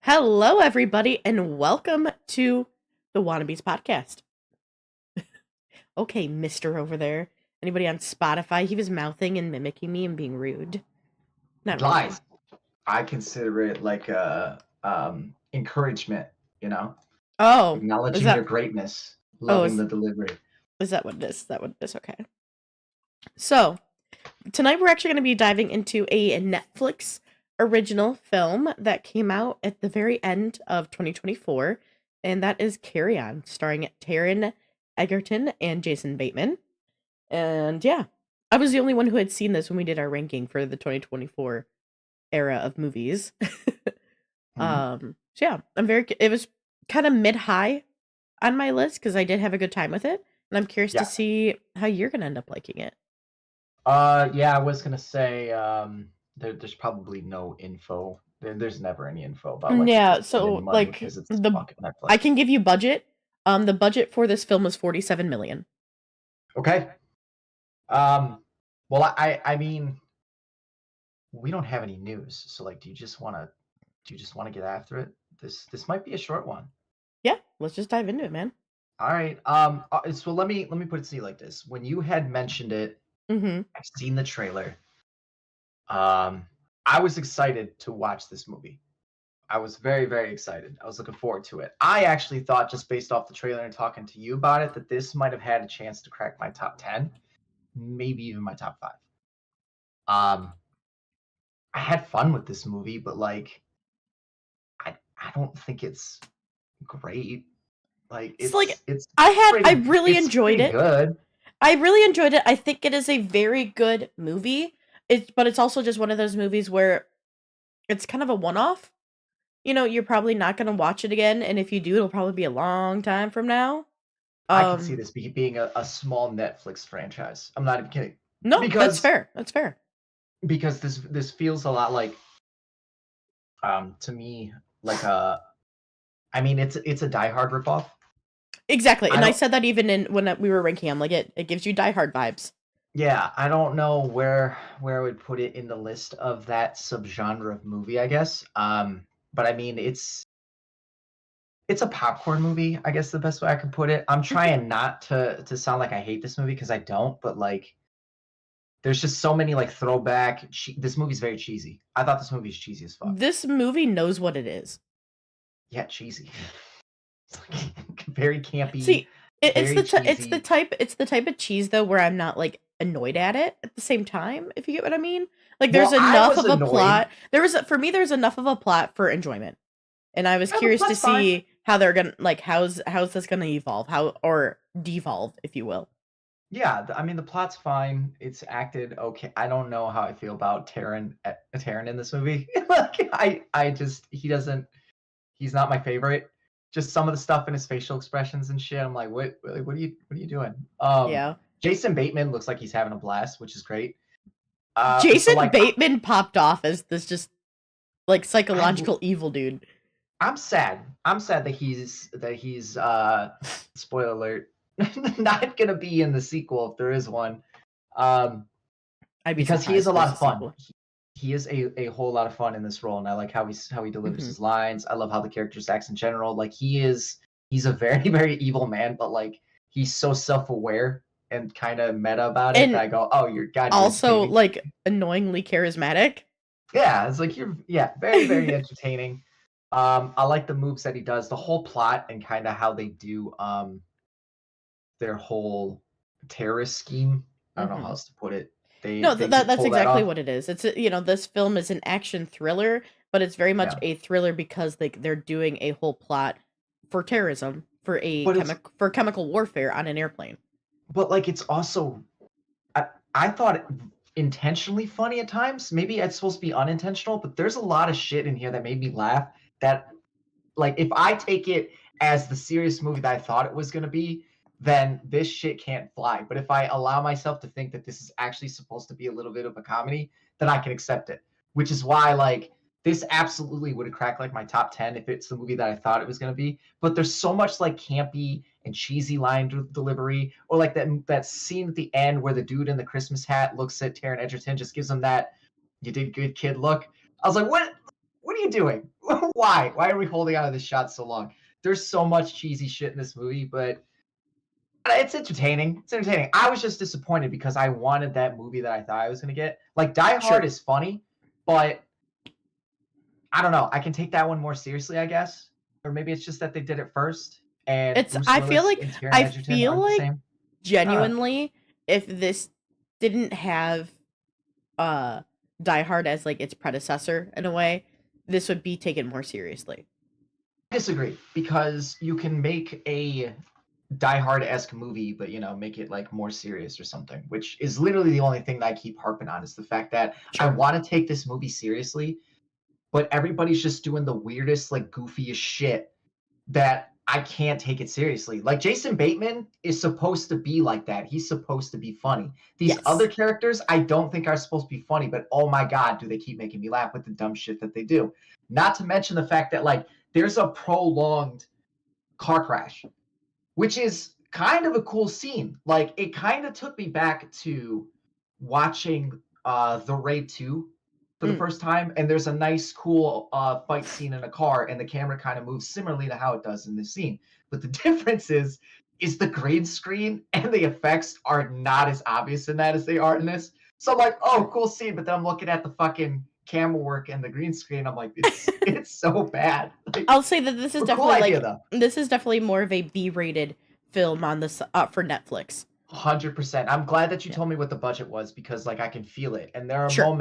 Hello, everybody, and welcome to the Wannabes podcast. Okay, Mister over there. Anybody on Spotify? He was mouthing and mimicking me and being rude. Not really. Lies. I consider it like a encouragement, Oh, is acknowledging your that? greatness, Oh, loving the delivery. is that what it is? Is that what it is? Okay. So tonight we're actually going to be diving into a Netflix original film that came out at the very end of 2024, and that is Carry On, starring Taron Egerton and Jason Bateman. And yeah, I was the only one who had seen this when we did our ranking for the 2024 era of movies. Mhm. So yeah, it was kind of mid-high on my list because I did have a good time with it, and I'm curious to Yeah. see how you're gonna end up liking it. Yeah, I was gonna say there's probably no info. There's never any info about like if Yeah, it's spending so money like because it's the fucking I Netflix. can give you budget. The budget for this film was 47 million. Okay. Um. Well, I mean, we don't have any news, so like, do you just wanna get after it? This might be a short one. Yeah, let's just dive into it, man. All right. So let me put it to you like this. When you had mentioned it, Mm-hmm. I've seen the trailer. Um, I was excited to watch this movie. I was very, very excited. I was looking forward to it. I actually thought, just based off the trailer and talking to you about it, that this might have had a chance to crack my top 10, maybe even my top 5. Um, I had fun with this movie, but like, I don't think it's great. Like, It's like it's I pretty really it's enjoyed pretty it. good. I really enjoyed it. I think it is a very good movie. But it's also just one of those movies where it's kind of a one-off. You're probably not going to watch it again, and if you do, it'll probably be a long time from now. I could see Um, this being a small Netflix franchise. I'm not even kidding. no, that's Because fair. That's fair. because this feels a lot like to me like a I mean it's a Die Hard ripoff. Exactly. I And I don't said that even in when we were ranking them, like it gives you Die Hard vibes. Yeah, I don't know where I would put it in the list of that subgenre of movie, I guess. But I mean it's a popcorn movie, I guess the best way I could put it. I'm Mhm. trying not to sound like I hate this movie because I don't, but like there's just so many like this movie's very cheesy. I thought this movie was cheesy as fuck. This movie knows what it is. Yeah, cheesy. It's like very campy, See, very it's the cheesy. type of cheese though where I'm not like annoyed at it at the same time, if you get what I mean. Like there's Well, I enough was of a annoyed. plot. For me there's enough of a plot for enjoyment. And I was Yeah, the curious to plot's fine. see how they're gonna like how's this gonna evolve, how or devolve, if you will. Yeah, I mean the plot's fine. It's acted okay. I don't know how I feel about Taron in this movie. Like I just he's not my favorite. Just some of the stuff in his facial expressions and shit. I'm like, what are you doing? Yeah. Jason Bateman looks like he's having a blast, which is great. So Jason like Bateman popped off as this just like I psychological evil dude. I'm sad. I'm sad that he's spoiler alert not gonna be in the sequel if there is one. Um I'd be because he is surprised a if lot there's a of fun. sequel. He is a whole lot of fun in this role, and I like how he delivers Hmm. his lines. I love how the character acts in general. Like he's a very very evil man, but like he's so self aware and kind of meta about it that And I go, oh, you're also entertaining. like annoyingly charismatic. Yeah, it's like you're very very entertaining. I like the moves that he does, the whole plot, and kind of how they do their whole terrorist scheme. I don't know how Hmm. else to put it. They No, they that's pull that exactly off. what it is. This film is an action thriller, but it's very much Yeah, a thriller because they're doing a whole plot for terrorism, but it's for chemical warfare on an airplane. but like it's also I thought it intentionally funny at times. Maybe it's supposed to be unintentional, but there's a lot of shit in here that made me laugh. That like if I take it as the serious movie that I thought it was gonna be, then this shit can't fly. But if I allow myself to think that this is actually supposed to be a little bit of a comedy, then I can accept it. Which is why like this absolutely would have cracked like my top 10 if it's the movie that I thought it was going to be. But there's so much like campy and cheesy line delivery, or like that scene at the end where the dude in the Christmas hat looks at Taron Egerton, just gives him that "you did good, kid" look. I was like, what what are you doing? Why? Why are we holding on to this shot so long? There's so much cheesy shit in this movie, but it's entertaining. It's entertaining. I was just disappointed because I wanted that movie that I thought I was gonna get. Like Die Hard Sure. is funny, but I don't know. I can take that one more seriously, I guess. Or maybe it's just that they did it first, and It's Bruce I feel Willis like and Taron I Egerton feel aren't the like same. I don't know. genuinely if this didn't have uh Die Hard as like its predecessor in a way, this would be taken more seriously. I disagree because you can make a Die Hard-esque movie, but make it like more serious or something, which is literally the only thing that I keep harping on is the fact that I Sure. want to take this movie seriously, but everybody's just doing the weirdest, like goofiest shit that I can't take it seriously. Like Jason Bateman is supposed to be like that. He's supposed to be funny. These other Yes. characters I don't think are supposed to be funny, but oh my god, do they keep making me laugh with the dumb shit that they do. Not to mention the fact that like there's a prolonged car crash, which is kind of a cool scene. Like it kind of took me back to watching The Raid 2 for the Mm. first time, and there's a nice, cool fight scene in a car, and the camera kind of moves similarly to how it does in this scene. But the difference is the green screen and the effects are not as obvious in that as they are in this. So I'm like, oh, Sure. cool scene, but then I'm looking at the fucking camera work and the green screen. I'm like, it's so bad. Like, I'll say that this is a cool definitely idea like though. this is definitely more of a B-rated film on this for Netflix. 100%. I'm glad that you Yeah. told me what the budget was because like I can feel it. And Sure.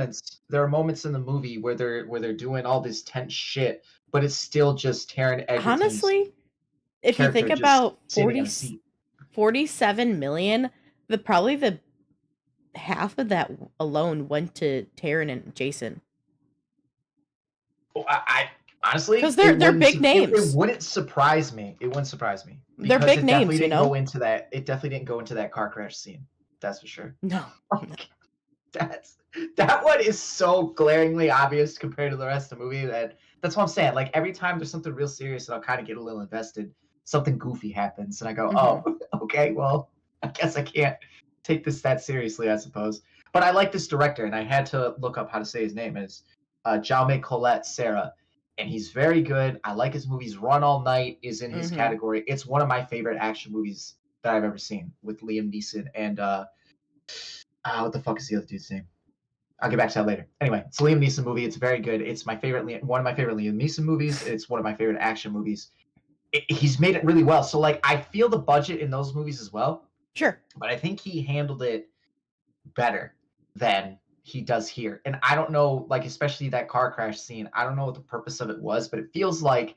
there are moments in the movie where they're doing all this tense shit, but it's still just Taron Egerton's Honestly, if you think character just about sitting in a seat. 47 million, probably the half of that alone went to Taron and Jason. Oh, I honestly, Because they're big it names. wouldn't surprise me. It wouldn't surprise me They're because big it definitely names, you didn't go know? into that. It definitely didn't go into that car crash scene. That's for sure. No. That's that one is so glaringly obvious compared to the rest of the movie that's what I'm saying. Like every time there's something real serious and I'll kind of get a little invested, something goofy happens and I go, Mhm. oh, okay, well, I guess I can't take this that seriously, I suppose. But I like this director and I had to look up how to say his name. It's Jaume Colette Serra. And he's very good. I like his movies. Run All Night is in his Mhm. category. It's one of my favorite action movies that I've ever seen with Liam Neeson and what the fuck is the other dude's name? I'll get back to that later. Anyway, it's a Liam Neeson movie. It's very good. It's my favorite, one of my favorite Liam Neeson movies. It's one of my favorite action movies. He's made it really well. So like, I feel the budget in those movies as well, Sure. but I think he handled it better than he does here. And I don't know, like especially that car crash scene. I don't know what the purpose of it was, but it feels like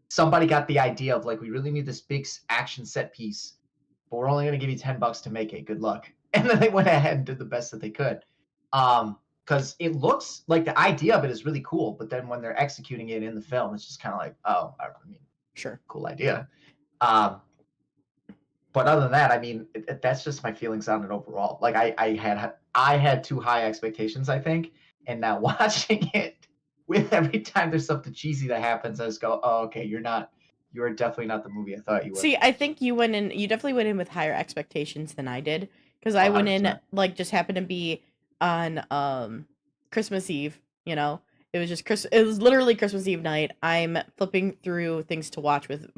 somebody got the idea of like, we really need this big action set piece, but we're only going to give you $10 to make it. Good luck. And then they went ahead and did the best that they could. Because it looks like the idea of it is really cool, but then when they're executing it in the film, it's just kind of like, oh, I mean, Sure. cool idea. But other than that, I mean, that's just my feelings on it overall. Like I had too high expectations, I think, and now watching it with every time there's something cheesy that happens, I just go, oh, okay, you're definitely not the movie I thought you were. See, I think you definitely went in with higher expectations than I did. Because I went in 100%. like just happened to be on Christmas Eve, you know. It was just it was literally Christmas Eve night. I'm flipping through things to watch with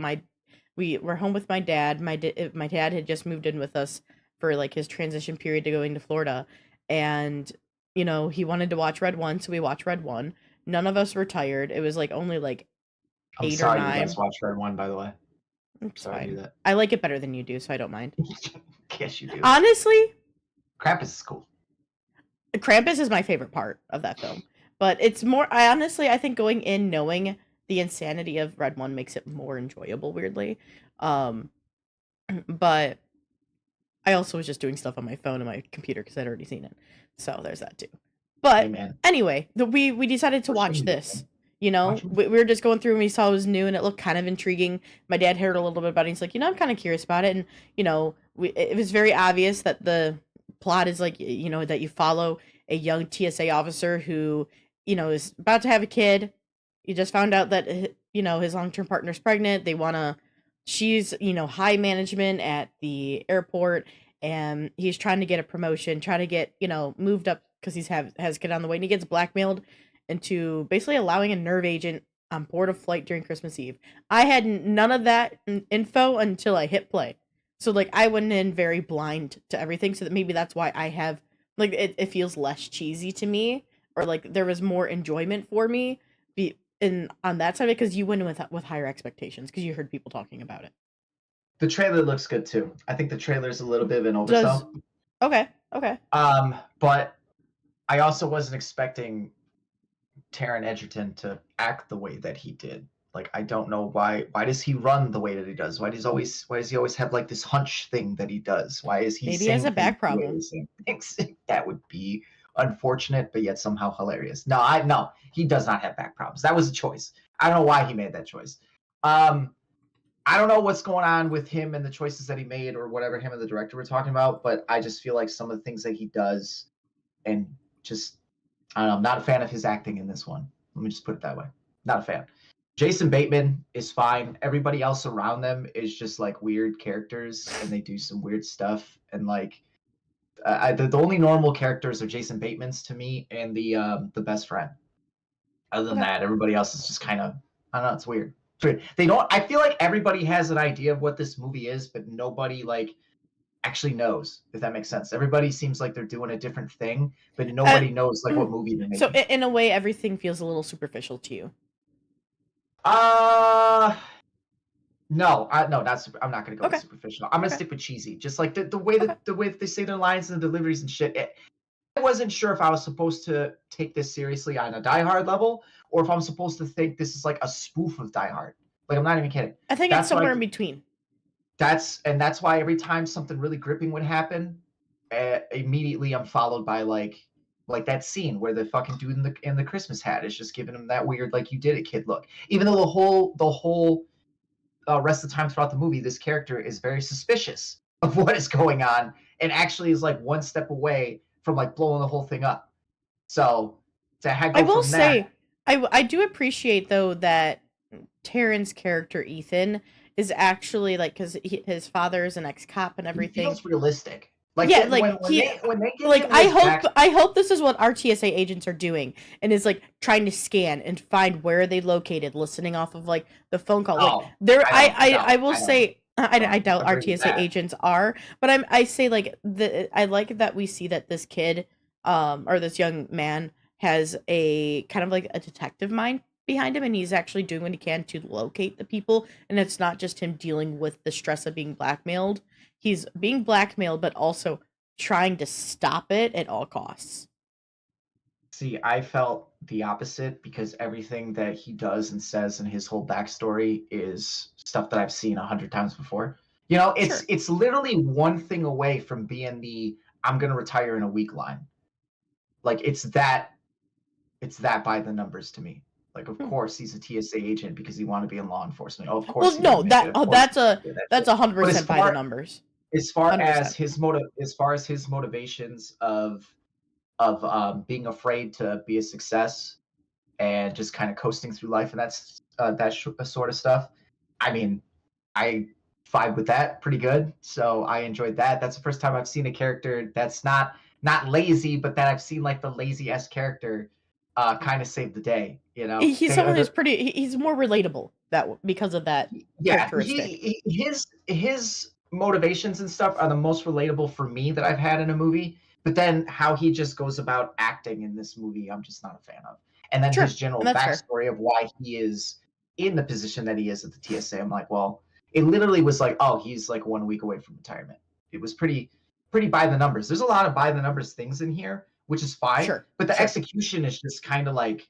we were home with my dad. My dad had just moved in with us for like his transition period to going to Florida, and he wanted to watch Red One, so we watched Red One. None of us were tired. It was like only like I'm 8 or sorry you guys 9. watched Red One, by the way. It's Sorry to do fine. that. I like it better than you do, so I don't mind. Yes, you do. Honestly, Krampus is cool. Krampus is my favorite part of that film. But it's more I think going in knowing the insanity of Red One makes it more enjoyable, weirdly. Um but I also was just doing stuff on my phone and my computer because I'd already seen it. So there's that too. Hey But man, anyway, we decided to watch this. Watch We were just going through and we saw it was new and it looked kind of intriguing. My dad heard a little bit about it. He's like, I'm kind of curious about it. And, it was very obvious that the plot is like, that you follow a young TSA officer who, is about to have a kid. You just found out that, his long-term partner's pregnant. She's, high management at the airport and he's trying to get a promotion, trying to get, moved up because has a kid on the way and he gets blackmailed into basically allowing a nerve agent on board a flight during Christmas Eve. I had none of that info until I hit play. So like I went in very blind to everything, so that maybe that's why I have like it feels less cheesy to me, or like there was more enjoyment for me be in on that side, because you went in with higher expectations because you heard people talking about it. The trailer looks good too. I think the trailer is a little bit of an Does oversell. okay, okay. But I also wasn't expecting Taron Egerton to act the way that he did. Like I don't know why. Why does he run the way that he does? Why does he always have like this hunch thing that he does? Why is he Maybe he has saying a things back the way problem. he's saying things? That would be unfortunate, but yet somehow hilarious. No, he does not have back problems. That was a choice. I don't know why he made that choice. I don't know what's going on with him and the choices that he made or whatever him and the director were talking about, but I just feel like some of the things that he does and just I don't know, I'm not a fan of his acting in this one. Let me just put it that way. Not a fan. Jason Bateman is fine. Everybody else around them is just like weird characters and they do some weird stuff. And like the only normal characters are Jason Bateman's to me and the best friend. Other than Okay. that, everybody else is just kind of I don't know. It's weird. They don't. I feel like everybody has an idea of what this movie is, but nobody like actually knows. If that makes sense. Everybody seems like they're doing a different thing, but Uh, nobody knows like what movie they're so making. in a way, everything feels a little superficial to you. Uh no, no, that's I'm not gonna go with Okay. superficial. I'm gonna Okay. stick with cheesy. Just like the way Okay. that they say their lines and the deliveries and shit. I wasn't sure if I was supposed to take this seriously on a Die Hard level, or if I'm supposed to think this is like a spoof of Die Hard. Like I'm not even kidding. I think it's That's why somewhere in between. that's why every time something really gripping would happen, immediately I'm followed by like that scene where the fucking dude in the Christmas hat is just giving him that weird like you did it kid look. Even though the whole rest of the time throughout the movie, this character is very suspicious of what is going on and actually is like one step away from like blowing the whole thing up. So I go will from that, say, I do appreciate though that Taryn's character Ethan is actually like, because his father is an ex cop and he everything. feels realistic. Like Yeah, the, like he when they give like him his back, I hope this is what our TSA agents are doing, and is like trying to scan and find where they located, listening off of like the phone call. Like oh, there, I don't I no, will say. I I don't doubt our agree with TSA that. agents are, but I say like I like that we see that this kid, or this young man has a kind of like a detective mind behind him, and he's actually doing what he can to locate the people, and it's not just him dealing with the stress of being blackmailed. He's being blackmailed, but also trying to stop it at all costs. See, I felt the opposite because everything that he does and says in his whole backstory is stuff that I've seen 100 times before. You know, Sure, it's literally one thing away from being the "I'm gonna retire in a week" line. Like it's that by the numbers to me. Like, of hmm. course he's a TSA agent because he want to be in law enforcement. Oh, of course Well, he didn't no, make it. Of course he did that shit. that's a hundred But percent by the numbers, as far 100%. as his motivations of being afraid to be a success and just kind of coasting through life and sort of stuff. I mean, I vibe with that pretty good, so I enjoyed that. That's the first time I've seen a character that's not lazy, but that I've seen like the lazy s character kind of save the day. You know, He's they are someone who's the pretty. He's more relatable because of that yeah characteristic. his motivations and stuff are the most relatable for me that I've had in a movie. But then how he just goes about acting in this movie, I'm just not a fan of. And then his Sure, and general that's fair. backstory of why he is in the position that he is at the TSA, I'm like, well, it literally was like, oh, he's like 1 week away from retirement. It was pretty by the numbers. There's a lot of by the numbers things in here, which is fine, Sure, but the sure, execution is just kind of like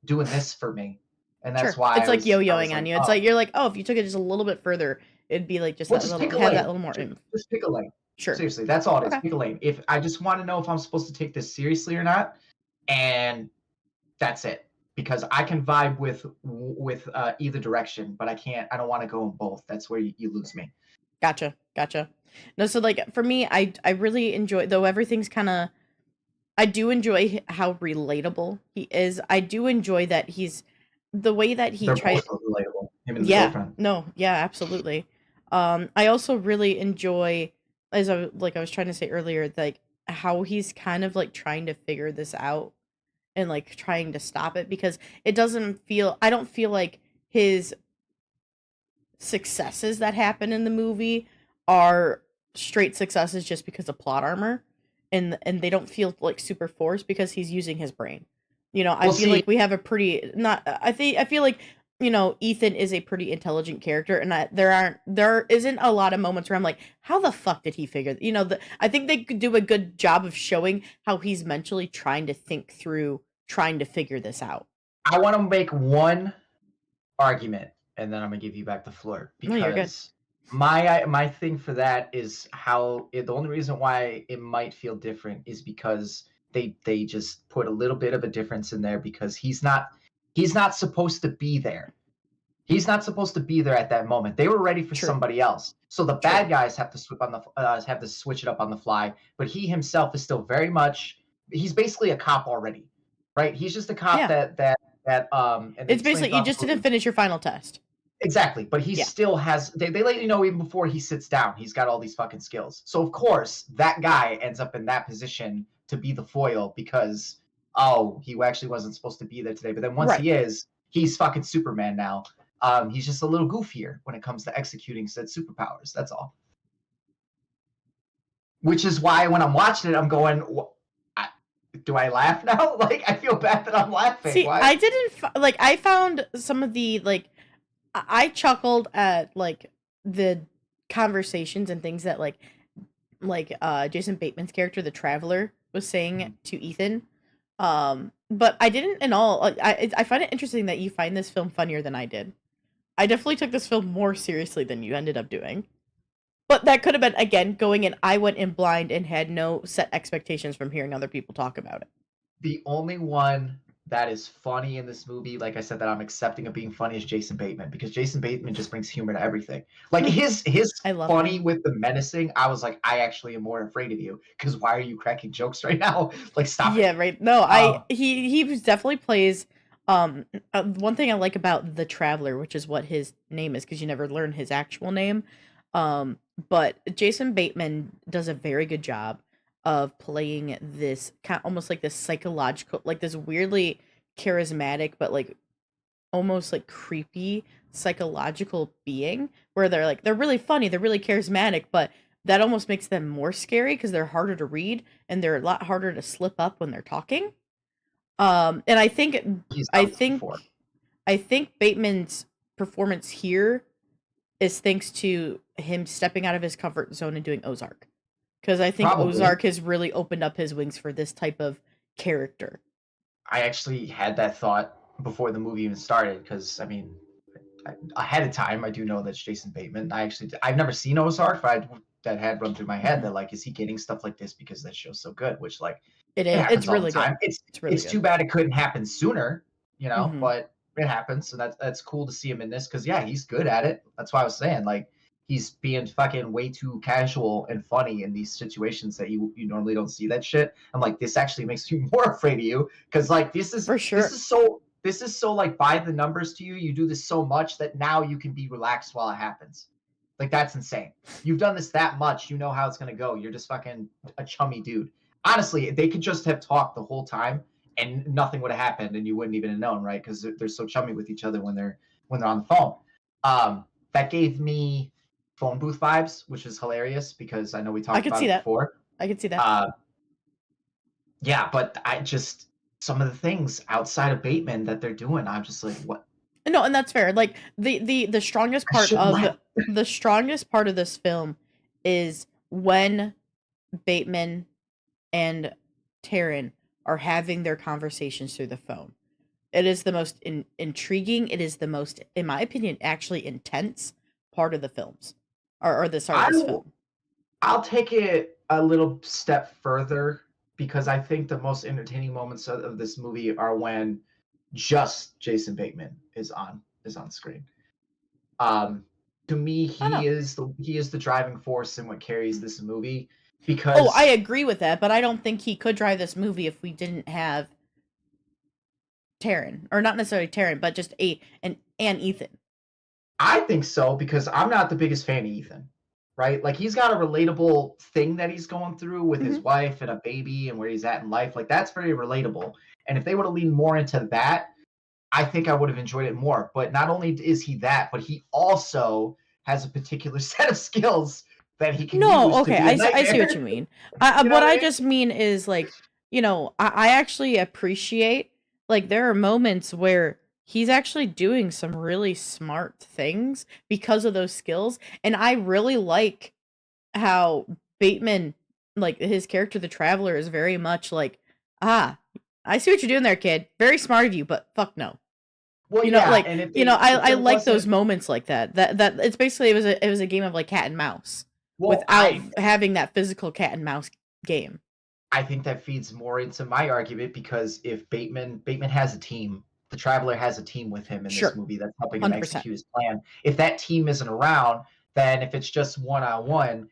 doing this for me, and that's sure. why It's like I was yo-yoing on like, you. It's oh, like you're like, oh, if you took it just a little bit further, it'd be like just well, that just little pick a have that lane. little more oomph. Just pick a lane. Sure. Seriously, that's all it is. Okay. Pick a lane. If I just want to know if I'm supposed to take this seriously or not, and that's it. Because I can vibe with either direction, but I can't. I don't want to go in both. That's where you lose me. Gotcha. Gotcha. No, so like for me, I really enjoy, though everything's kind of. I do enjoy how relatable he is. I do enjoy that he's the way that he They're try. both relatable. Him and his Yeah. girlfriend. No. Yeah. Absolutely. I also really enjoy, as I was trying to say earlier, like how he's kind of like trying to figure this out and like trying to stop it, because it doesn't feel I don't feel like his successes that happen in the movie are straight successes just because of plot armor, and they don't feel like super forced because he's using his brain. I Well, feel see, like we have a pretty not I feel like Ethan is a pretty intelligent character, and there isn't a lot of moments where I'm like, how the fuck did he figure I think they could do a good job of showing how he's mentally trying to think through trying to figure this out. I want to make one argument, and then I'm gonna give you back the floor No, you're good. because my thing for that is the only reason why it might feel different is because they just put a little bit of a difference in there because he's not supposed to be there. He's not supposed to be there at that moment. They were ready for True. somebody else. So the True. bad guys have to switch it up on the fly, but he himself is still very much he's basically a cop already, right? He's just a cop Yeah. that and they It's explain basically you throughout just the didn't movie. finish your final test. Exactly, but he Yeah. still has. They let you know even before he sits down, he's got all these fucking skills. So of course that guy ends up in that position to be the foil because he actually wasn't supposed to be there today. But then once Right. he is, he's fucking Superman now. He's just a little goofier when it comes to executing said superpowers. That's all. Which is why when I'm watching it, I'm going, do I laugh now? Like I feel bad that I'm laughing. See, Why? I didn't like. I found some of the like. I chuckled at like the conversations and things that Jason Bateman's character, the Traveler, was saying to Ethan. But I didn't at all. Like, I find it interesting that you find this film funnier than I did. I definitely took this film more seriously than you ended up doing. But that could have been, again, going in. I went in blind and had no set expectations from hearing other people talk about it. The only one that is funny in this movie, like I said, that I'm accepting of being funny is Jason Bateman because Jason Bateman just brings humor to everything. Like his I love funny him. with the menacing, I was like, I actually am more afraid of you because why are you cracking jokes right now? Like, stop it. Yeah, right. No, Um, he definitely plays one thing I like about the Traveler, which is what his name is because you never learn his actual name. But Jason Bateman does a very good job of playing this kind almost like this psychological, like this weirdly charismatic but like almost like creepy psychological being where they're really funny, they're really charismatic, but that almost makes them more scary because they're harder to read and they're a lot harder to slip up when they're talking. And he's I done this think before. I think Bateman's performance here is thanks to him stepping out of his comfort zone and doing Ozark. Because I think Probably. Ozark has really opened up his wings for this type of character. I actually had that thought before the movie even started because I mean, ahead of time, I do know that's Jason Bateman. I've never seen Ozark, but that had run through my head Mhm. that like, is he getting stuff like this because that show's so good? Which like It it is. It's happens all the really time. good. It's It's really it's too good. bad it couldn't happen sooner, Hmm. but it happens. So that's cool to see him in this because yeah, he's good at it. That's why I was saying like he's being fucking way too casual and funny in these situations that you normally don't see that shit. I'm like, this actually makes me more afraid of you because like For sure. this is so like by the numbers to you. You do this so much that now you can be relaxed while it happens. Like that's insane. You've done this that much, you know how it's gonna go. You're just fucking a chummy dude. Honestly, they could just have talked the whole time and nothing would have happened and you wouldn't even have known, right? Because they're so chummy with each other when they're on the phone. That gave me phone booth vibes, which is hilarious because I know we I talked could about see it that. before. I could see that. Uh, yeah, but I just some of the things outside of Bateman that they're doing, I'm just like, what? No, and that's fair. Like the strongest I part shouldn't of laugh. this film is when Bateman and Taron are having their conversations through the phone. It is the most intriguing. It is the most, in my opinion, actually intense part of the films, or the sorry, I this film. I'll take it a little step further because I think the most entertaining moments of this movie are when just Jason Bateman is on screen. Um, to me, I don't know. he is the driving force in what carries this movie Oh, I because agree with that, but I don't think he could drive this movie if we didn't have Taron, or not necessarily Taron, but just and Ethan. I think so because I'm not the biggest fan of Ethan, right? Like he's got a relatable thing that he's going through with his Hmm. wife and a baby and where he's at in life. Like that's very relatable. And if they would have leaned more into that, I think I would have enjoyed it more. But not only is he that, but he also has a particular set of skills that he can No, use to okay, be a I see what nightmare. you mean. You know What what I I mean? just mean is like, I actually appreciate like there are moments where he's actually doing some really smart things because of those skills, and I really like how Bateman, like his character, the Traveler, is very much like, ah, I see what you're doing there, kid. Very smart of you, but fuck no. Well, yeah, and if I there like those wasn't, moments like that. That it's basically it was a game of like cat and mouse well, without having that physical cat and mouse game. I think that feeds more into my argument because if Bateman has a team, the Traveler has a team with him in this Sure, movie that's helping him 100%. execute his plan. If that team isn't around, then if it's just one on one,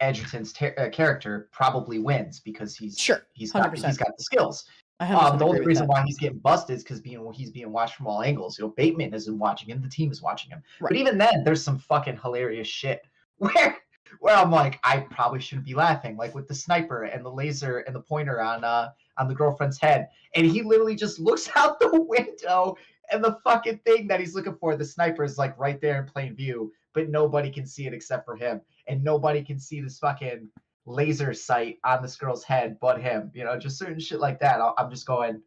Egerton's character probably wins because Sure, he's got 100%. the skills. I 100% The agree only with reason that. why he's getting busted is because he's being watched from all angles. You know, Bateman isn't watching him; the team is watching him. Right. But even then, there's some fucking hilarious shit where I'm like, I probably shouldn't be laughing, like with the sniper and the laser and the pointer on the girlfriend's head, and he literally just looks out the window, and the fucking thing that he's looking for, the sniper, is like right there in plain view, but nobody can see it except for him, and nobody can see this fucking laser sight on this girl's head but him. You know, just certain shit like that. I'm just going.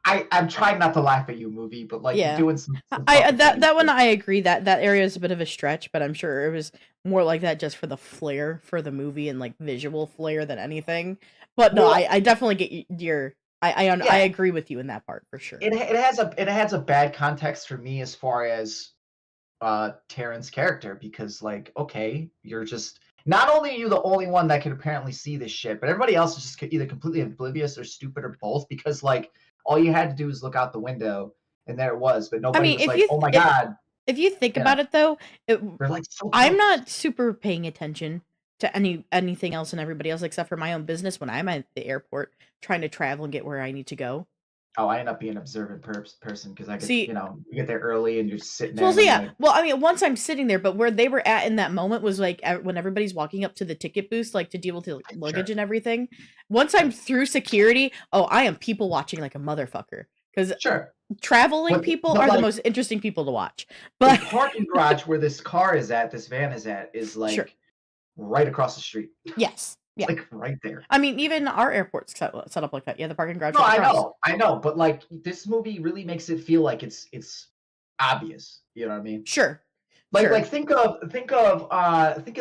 I'm trying not to laugh at you, movie, but like you're Yeah. doing some fucking funny That one shit. I agree that that area is a bit of a stretch, but I'm sure it was more like that just for the flair for the movie and like visual flair than anything. But no, Well, I definitely get your I yeah, agree with you in that part for sure. it has a bad context for me as far as Taron's character because like okay, you're just not only are you the only one that can apparently see this shit, but everybody else is just either completely oblivious or stupid or both because like all you had to do was look out the window and there it was, but I nobody mean, was like, oh my god, if you think you know, about it though, it, they're like so I'm close. not super paying attention to anything else and everybody else except for my own business when I'm at the airport trying to travel and get where I need to go. Oh, I end up being an observant person because I get, See, you know, you get there early and you're just sitting there well, and so I'm yeah. like, Well, I mean, once I'm sitting there, but where they were at in that moment was like when everybody's walking up to the ticket booth, like to deal with the luggage sure, and everything. Once I'm sure, through security, oh, I am people watching like a motherfucker because sure. traveling people But are the like most interesting people to watch. the But parking garage where this car is at, this van is at, is sure, like right across the street. yes, It's yeah. like right there. I mean, even our airport's set up like that. Yeah, the parking garage No, right across. I know, but like this movie really makes it feel like it's obvious. You know what I mean? Sure, sure. Think of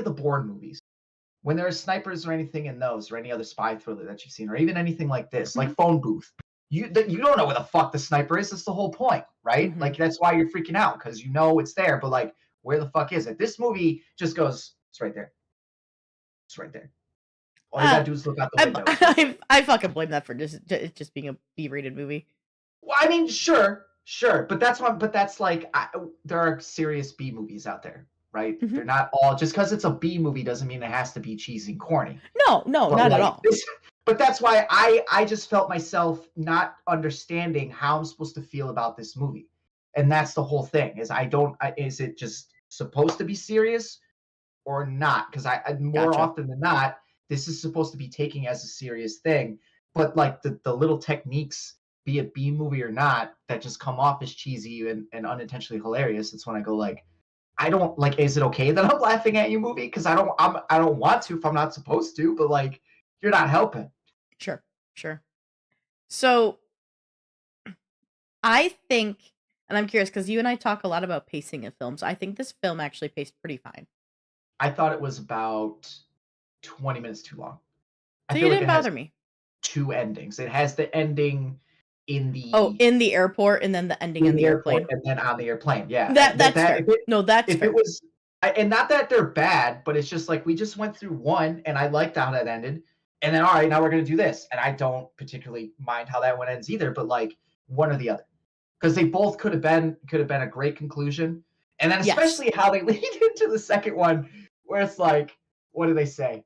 the Bourne movies when there are snipers or anything in those, or any other spy thriller that you've seen, or even anything like this, Hmm. like Phone Booth. You don't know where the fuck the sniper is. That's the whole point, right? Hmm. Like that's why you're freaking out because you know it's there, but like where the fuck is it? This movie just goes, it's right there. It's right there. All you gotta Ah, do is look out the window. It's right there. I fucking blame that for it just being a B-rated movie. Well, I mean, sure, but that's one. But that's like there are serious B movies out there, right? Hmm. They're not all just because it's a B movie doesn't mean it has to be cheesy and corny. No, no, But not at like all. this, but that's why I just felt myself not understanding how I'm supposed to feel about this movie, and that's the whole thing. Is I don't is it just supposed to be serious or not? Because I more Gotcha. often than not, this is supposed to be taken as a serious thing. But like the little techniques, be it B movie or not, that just come off as cheesy and unintentionally hilarious. It's when I go like, I don't like. Is it okay that I'm laughing at you, movie? Because I don't want to if I'm not supposed to. But like, you're not helping. Sure, sure. So I think, and I'm curious because you and I talk a lot about pacing of films. I think this film actually paced pretty fine. I thought it was about 20 minutes too long. I So you feel like didn't it has bother me. two endings. It has the ending in Oh, the in the airport and then the ending in the airport airplane. and then on the airplane. Yeah, That's fair. No, that's if it fair. was, and not that they're bad, but it's just like we just went through one, and I liked how that ended, and then all right, now we're gonna do this, and I don't particularly mind how that one ends either, but like one or the other, because they both could have been a great conclusion, and then Yes. especially how they lead into the second one, where it's like, what do they say?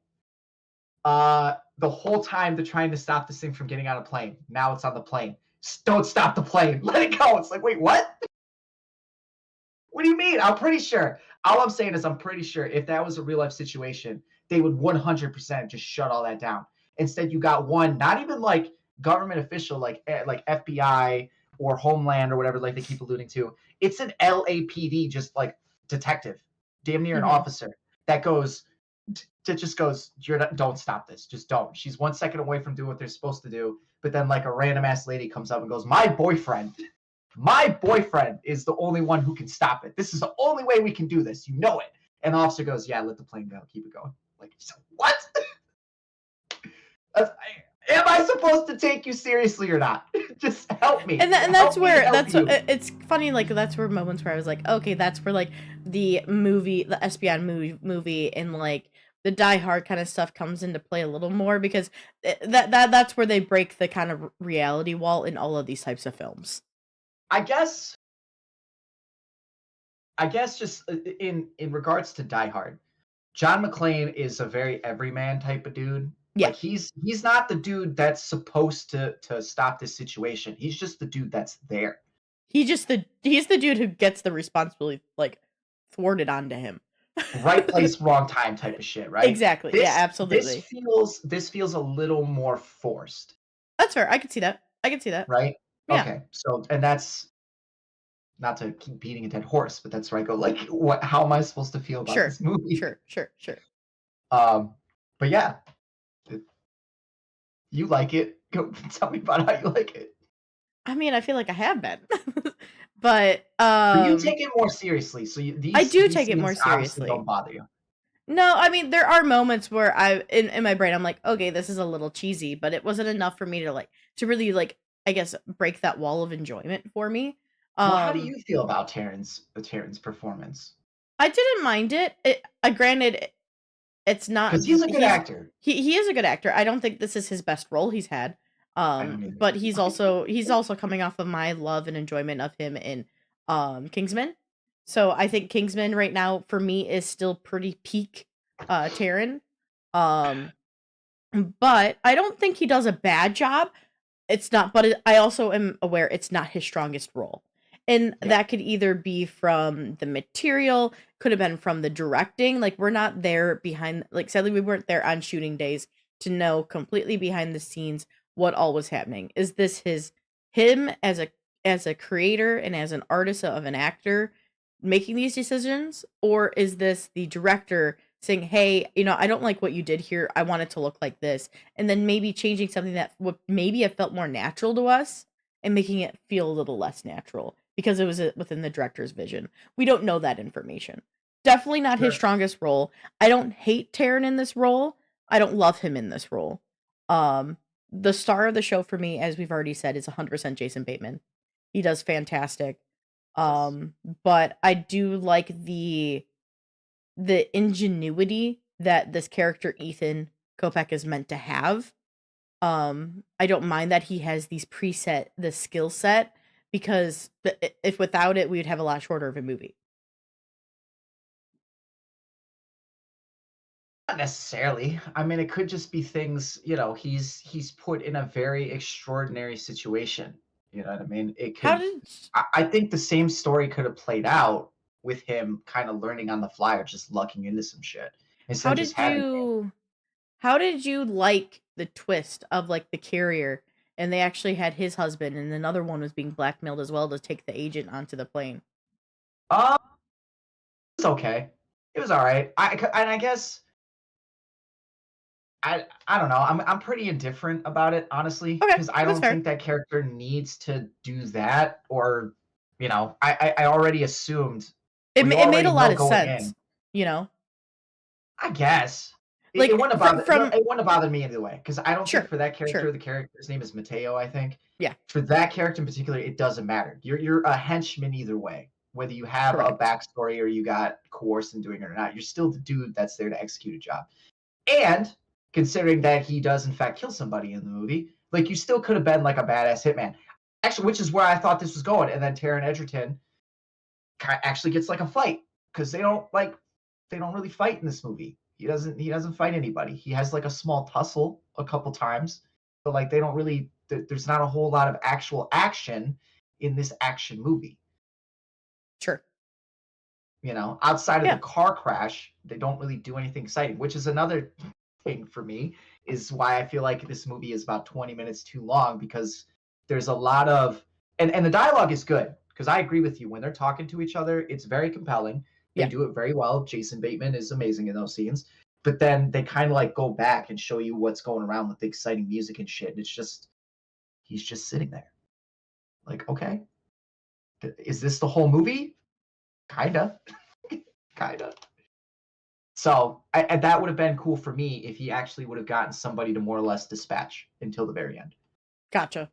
The whole time they're trying to stop this thing from getting on a plane. Now it's on the plane. Don't stop the plane. Let it go. It's like, wait, what? What do you mean? I'm pretty sure. All I'm saying is I'm pretty sure if that was a real life situation, they would 100% just shut all that down. Instead, you got one, not even like government official, like FBI or Homeland or whatever, like they keep alluding to. It's an LAPD, just like detective, damn near an Mm-hmm. officer that just goes, you're not, don't stop this, just don't. She's 1 second away from doing what they're supposed to do, but then like a random ass lady comes up and goes, my boyfriend is the only one who can stop it. This is the only way we can do this. You know it. And the officer goes, yeah, let the plane go. Keep it going. Like, what? Am I supposed to take you seriously or not? Just help me. And that's where it's funny, like that's where moments where I was like, okay, that's where like the espionage movie and like the Die Hard kind of stuff comes into play a little more, because that's where they break the kind of reality wall in all of these types of films. I guess just in regards to Die Hard, John McClane is a very everyman type of dude. Yeah. Like he's not the dude that's supposed to stop this situation. He's just the dude that's there. He's the dude who gets the responsibility like thwarted onto him. Right place, wrong time type of shit, right? Exactly. Yeah, absolutely. This feels a little more forced. That's fair. I can see that. Right? Yeah. Okay. So, and that's not to keep beating a dead horse, but that's where I go, like, what? How am I supposed to feel about this movie? Sure. But yeah, you like it. Go tell me about how you like it. I mean, I feel like I have been, but you take it more seriously. So I do these take it more scenes obviously seriously. don't bother you. No, I mean there are moments where in my brain I'm like, okay, this is a little cheesy, but it wasn't enough for me to really like, I guess, break that wall of enjoyment for me. Well, how do you feel about Taron's performance? I didn't mind it. Granted, it's not. Because he's a good actor. He is a good actor. I don't think this is his best role he's had. But he's also coming off of my love and enjoyment of him in Kingsman. So I think Kingsman right now for me is still pretty peak Taron. But I don't think he does a bad job. It's not, but I also am aware it's not his strongest role. And that could either be from the material, could have been from the directing. Like, we're not there behind, like, sadly, we weren't there on shooting days to know completely behind the scenes what all was happening. Is this him as a creator and as an artist of an actor making these decisions? Or is this the director saying, hey, I don't like what you did here. I want it to look like this. And then maybe changing something that would maybe have felt more natural to us and making it feel a little less natural because it was within the director's vision. We don't know that information. Definitely not his strongest role. I don't hate Taron in this role. I don't love him in this role. The star of the show for me, as we've already said, is 100% Jason Bateman. He does fantastic. But I do like the ingenuity that this character Ethan Kopech is meant to have. I don't mind that he has the skill set, because if without it, we would have a lot shorter of a movie. Not necessarily. I mean, it could just be things, he's put in a very extraordinary situation. You know what I mean? It could. I think the same story could have played out with him kind of learning on the fly or just lucking into some shit. How did you like the twist of like the carrier, and they actually had his husband and another one was being blackmailed as well to take the agent onto the plane? It was okay. It was all right. I guess I don't know. I'm pretty indifferent about it, honestly, because I don't think that character needs to do that, or I already assumed it made a lot of sense. I guess. Like, it wouldn't have bothered me either way, because I don't think for that character, the character's name is Mateo, I think. Yeah. For that character in particular, it doesn't matter. You're a henchman either way, whether you have a backstory or you got coerced in doing it or not. You're still the dude that's there to execute a job. And considering that he does in fact kill somebody in the movie, like, you still could have been like a badass hitman. Actually, which is where I thought this was going. And then Taron Egerton actually gets like a fight, because they don't really fight in this movie. He doesn't fight anybody. He has like a small tussle a couple times, but like they don't really. There's not a whole lot of actual action in this action movie. Sure. Outside of the car crash, they don't really do anything exciting, which is another thing for me is why I feel like this movie is about 20 minutes too long, because there's a lot of and the dialogue is good, because I agree with you. When they're talking to each other, it's very compelling. They Yeah, do it very well. Jason Bateman is amazing in those scenes. But then they kind of like go back and show you what's going around with the exciting music and shit. And it's just he's just sitting there. Like, okay, is this the whole movie? Kinda. Kinda. So and that would have been cool for me if he actually would have gotten somebody to more or less dispatch until the very end. gotcha.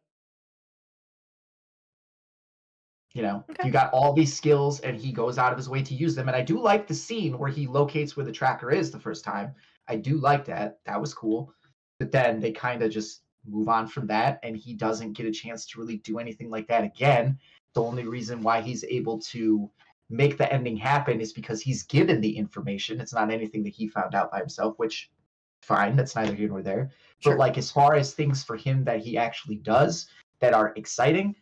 You know, Okay. you got all these skills and he goes out of his way to use them. And I do like the scene where he locates where the tracker is the first time. I do like that. That was cool. But then they kind of just move on from that, and he doesn't get a chance to really do anything like that again. The only reason why he's able to make the ending happen is because he's given the information. It's not anything that he found out by himself, which fine, that's neither here nor there. But Sure. like as far as things for him that he actually does that are exciting,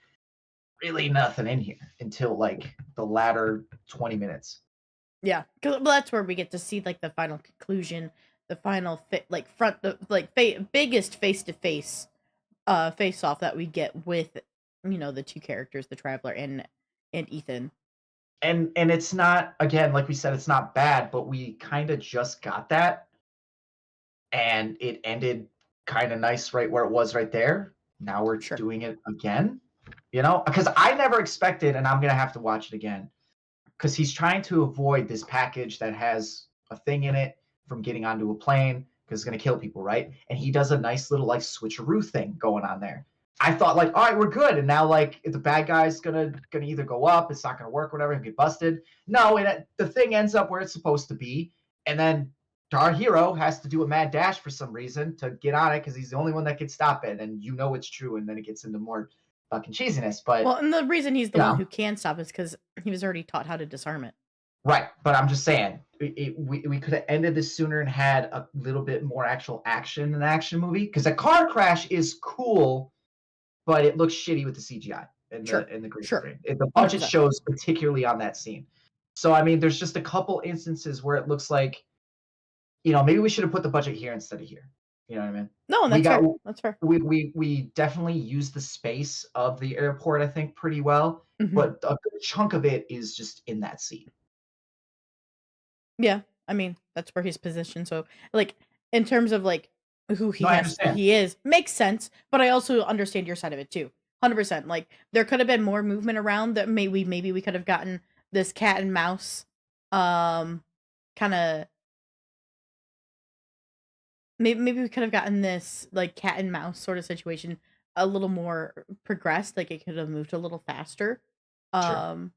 really nothing in here until like the latter 20 minutes. Yeah, because that's where we get to see like the final conclusion, the final like front, the like biggest face to face off that we get with the two characters, the traveler and Ethan. And it's not, again, like we said, it's not bad, but we kind of just got that, and it ended kind of nice right where it was right there. Now we're Sure. doing it again, because I never expected, and I'm gonna have to watch it again, because he's trying to avoid this package that has a thing in it from getting onto a plane, because it's going to kill people, right? And he does a nice little like switcheroo thing going on there. I thought like, all right, we're good. And now like if the bad guy's gonna either go up, it's not gonna work, whatever, and get busted. No, and the thing ends up where it's supposed to be, and then our hero has to do a mad dash for some reason to get on it because he's the only one that can stop it, and it's true, and then it gets into more fucking cheesiness. But Well, and the reason he's the you one know, who can stop is because he was already taught how to disarm it. right, but I'm just saying we could have ended this sooner and had a little bit more actual action in an action movie, because a car crash is cool, but it looks shitty with the CGI and Sure. the green Sure. screen. The budget 100%. shows particularly on that scene. So I mean, there's just a couple instances where it looks like maybe we should have put the budget here instead of here. You know what I mean? No, We that's got fair. That's fair. we definitely used the space of the airport, I think, pretty well, Hmm. but a good chunk of it is just in that scene. Yeah, I mean that's where he's positioned. So, like in terms of like who No, I understand. he is, makes sense. But I also understand your side of it too. 100%. Like there could have been more movement around that. Maybe we could have gotten this cat and mouse, kind of. Maybe we could have gotten this like cat and mouse sort of situation a little more progressed. Like it could have moved a little faster. Sure.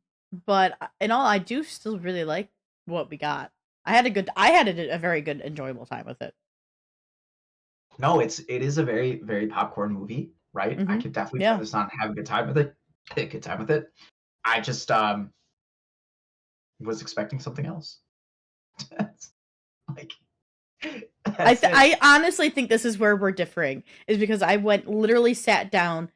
But in all, I do still really like what we got. I had a very good, enjoyable time with it. No, it is a very, very popcorn movie, right? I Hmm. could definitely turn Yeah. this on and have a good time with it. I had a good time with it. I just was expecting something else. Like that's it. I honestly think this is where we're differing, is because I went literally sat down,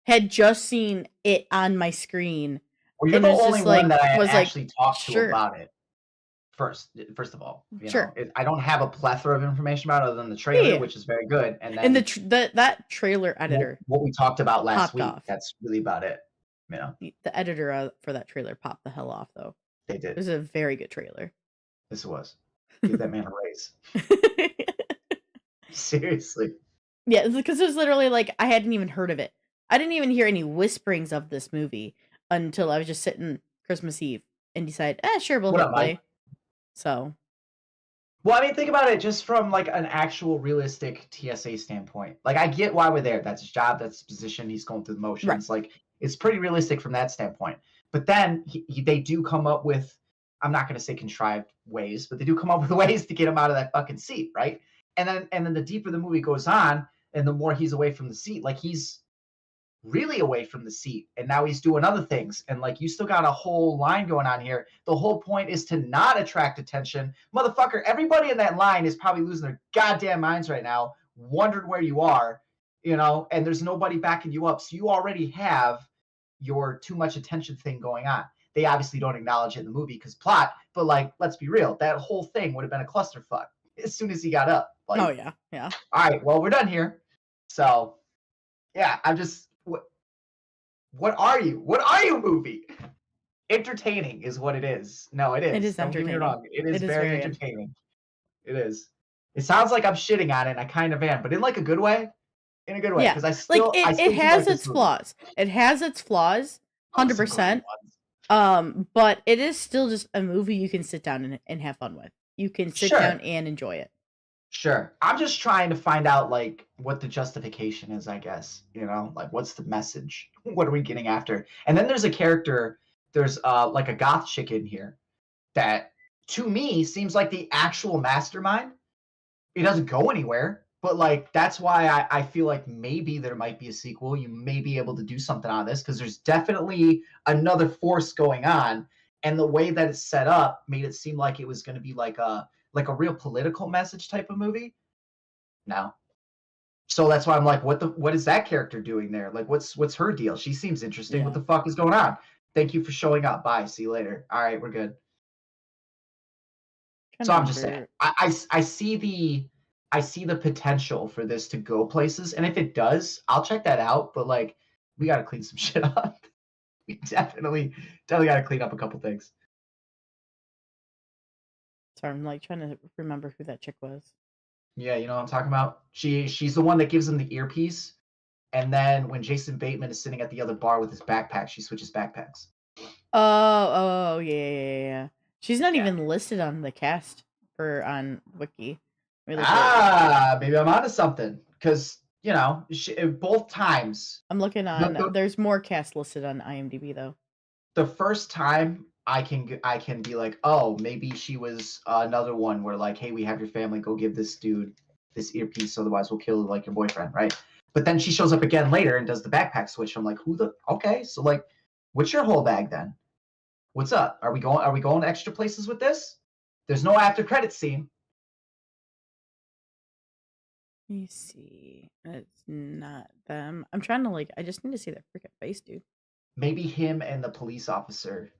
had just seen it on my screen, Well, you're and the only one that I was like, actually talked to sure, about it first of all. sure, I don't have a plethora of information about it other than the yeah, trailer, yeah. which is very good, and And then that trailer editor what we talked about last popped week. off. That's really about it. You know, The editor for that trailer popped the hell off, though. they It did. was a very good trailer. This was. Give that man a raise. Seriously. Yeah, because it was literally like I hadn't even heard of it. I didn't even hear any whisperings of this movie until I was just sitting Christmas Eve and decided, sure, we'll What hit up, Mike? play. So, Well, I mean, think about it just from like an actual realistic TSA standpoint. Like, I get why we're there. That's his job. That's his position. He's going through the right. motions. Like, it's pretty realistic from that standpoint. But then they do come up with, I'm not going to say contrived ways, but they do come up with ways to get him out of that fucking seat, right? And then the deeper the movie goes on, and the more he's away from the seat, like he's really away from the seat, and now he's doing other things, and like you still got a whole line going on here. The whole point is to not attract attention. Motherfucker, everybody in that line is probably losing their goddamn minds right now, wondering where you are, and there's nobody backing you up, so you already have your too much attention thing going on. They obviously don't acknowledge it in the movie because plot, but like, let's be real, that whole thing would have been a clusterfuck. as soon as he got up. Oh Like, yeah, yeah. all right, well, we're done here. So yeah, I'm just what are you? What are you, movie? Entertaining is what it is. No, it It is. is Don't get me entertaining. wrong. It is It is very very entertaining. It is. It sounds like I'm shitting on it, and I kind of am, but in like a good way. In a good way, yeah. because I Like still I it still do has like this its movie. flaws. It has its flaws, Oh, there's some great 100%. ones. But it is still just a movie you can sit down and have fun with. You can sit down Sure, and enjoy it. sure. I'm just trying to find out like what the justification is, I guess. Like what's the message? What are we getting after? And then there's a character, there's like a goth chick in here that to me seems like the actual mastermind. It doesn't go anywhere, but like that's why I feel like maybe there might be a sequel. You may be able to do something on this because there's definitely another force going on, and the way that it's set up made it seem like it was going to be like a real political message type of movie. No, so that's why I'm like, what is that character doing there? Like, what's her deal? She seems interesting. What Yeah. the fuck is going on? Thank you for showing up. Bye. See you later. All right, we're good. Trying So to I'm just saying, remember. I see the potential for this to go places, and if it does, I'll check that out. But like, we got to clean some shit up. We definitely got to clean up a couple things. Sorry, I'm like trying to remember who that chick was. Yeah, you know what I'm talking about. She's the one that gives him the earpiece, and then when Jason Bateman is sitting at the other bar with his backpack, she switches backpacks. Oh, yeah, yeah, yeah, yeah. She's not Yeah. even listed on the cast for on Wiki. Let me look real quick. Maybe I'm onto something because both times I'm looking the, on. the There's more cast listed on IMDb though. the first time I can be like, oh, maybe she was another one where like, hey, we have your family, go give this dude this earpiece, otherwise we'll kill like your boyfriend, right? But then she shows up again later and does the backpack switch. I'm like, who the okay? So like, what's your whole bag then? What's up? Are we going extra places with this? There's no after credit scene. Let me see. It's not them. I'm trying to like. I just need to see their freaking face, dude. Maybe him and the police officer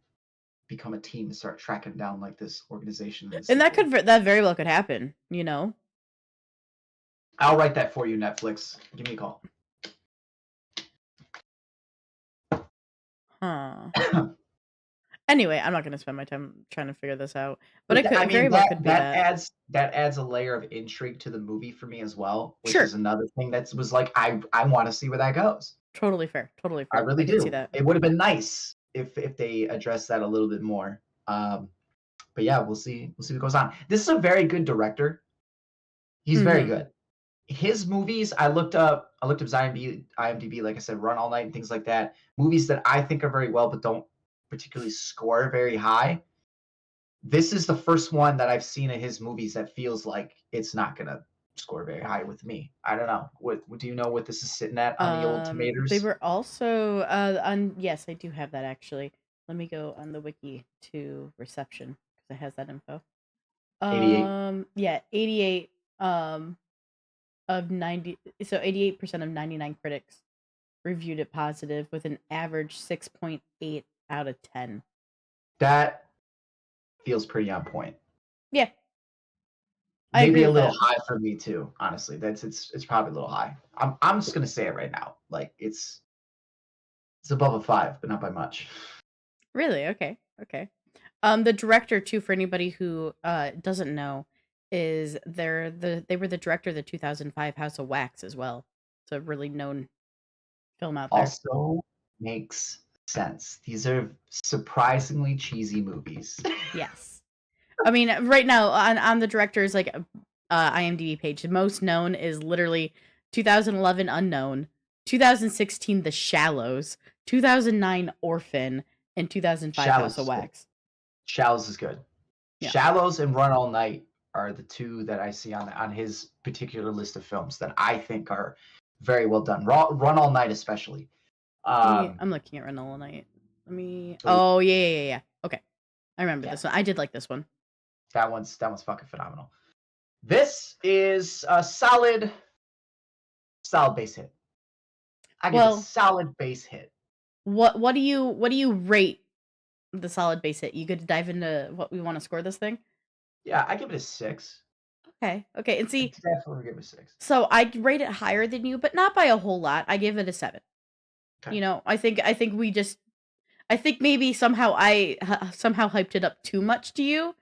become a team and start tracking down like this organization in the And sequel. that very well could happen. You know. I'll write that for you, Netflix. Give me a call. Huh. Anyway, I'm not gonna spend my time trying to figure this out. But But I it very mean well that could be that that. adds a layer of intrigue to the movie for me as well, which is Sure. another thing that was like I want to see where that goes. Totally fair. Totally I fair. I really could see do. that. It would have been nice if they addressed that a little bit more. But yeah, we'll see. We'll see what goes on. This is a very good director. He's very Mm-hmm. good. His movies, I looked up his IMDb, like I said, Run All Night and things like that. Movies that I think are very well, but don't particularly score very high. This is the first one that I've seen of his movies that feels like it's not gonna score very high with me. I don't know. What do you know what this is sitting at on the old They tomatoes? were also on. Yes, I do have that actually. Let me go on the wiki to reception because it has that info. 88. Yeah, 88 of 90. So 88% of 99 critics reviewed it positive with an average 6.8 out of 10. That feels pretty on point. Yeah, I Maybe agree a with little that. high for me too, honestly. It's probably a little high. I'm just gonna say it right now. Like it's above a 5, but not by much. Really? Okay. Okay. The director too, for anybody who doesn't know, is they were the director of the 2005 House of Wax as well. It's a really known film out there. Also makes sense. These are surprisingly cheesy movies. Yes. I mean, right now on the director's like IMDb page, the most known is literally 2011 Unknown, 2016 The Shallows, 2009 Orphan, and 2005 House Shallows of is good. Wax. Shallows is good. Yeah. Shallows and Run All Night are the two that I see on his particular list of films that I think are very well done. Run All Night especially. I'm looking at Renala Night. Let me. So Oh yeah. Okay, I remember yeah, this one. I did like this one. that one's fucking phenomenal. This is a solid base hit. I give it a Well, solid base hit. what do you rate the solid base hit? You good to dive into what we want to score this thing? Yeah, I give it a 6. Okay, and I'd see, definitely give it a 6. so I rate it higher than you, but not by a whole lot. I give it a 7. Okay. You know, I think we just I think maybe somehow somehow hyped it up too much to you,